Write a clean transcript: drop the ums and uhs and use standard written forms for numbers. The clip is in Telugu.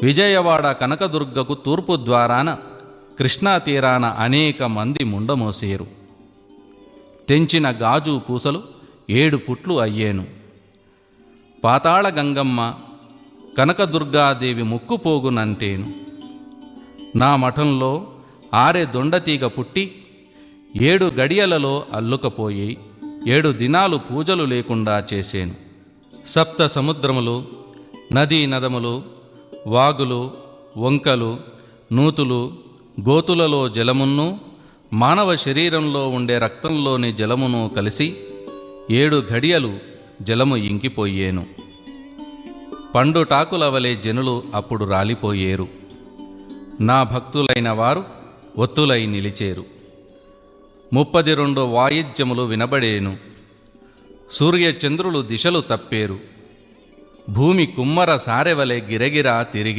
విజయవాడ కనకదుర్గకు తూర్పు ద్వారాన కృష్ణా తీరాన అనేక మంది ముండమోసేరు. తెంచిన గాజు పూసలు 7 పుట్లు అయ్యేను. పాతాళ గంగమ్మ కనకదుర్గాదేవి ముక్కుపోగునంటేను. నా మఠంలో ఆరె దొండతీగ పుట్టి 7 గడియలలో అల్లుకపోయి 7 దినాలు పూజలు లేకుండా చేసేను. సప్త సముద్రములు, నదీ నదములు, వాగులు, వంకలు, నూతులు, గోతులలో జలమును, మానవ శరీరంలో ఉండే రక్తంలోని జలమును కలిసి 7 ఘడియలు జలము ఇంకిపోయేను. పండుటాకుల వలె జనులు అప్పుడు రాలిపోయేరు. నా భక్తులైన వారు ఒత్తులై నిలిచేరు. 32 వాయిద్యములు వినబడేను. సూర్యచంద్రులు దిశలు తప్పేరు. భూమి కుమ్మర సారెవలె గిరగిరా తిరిగే.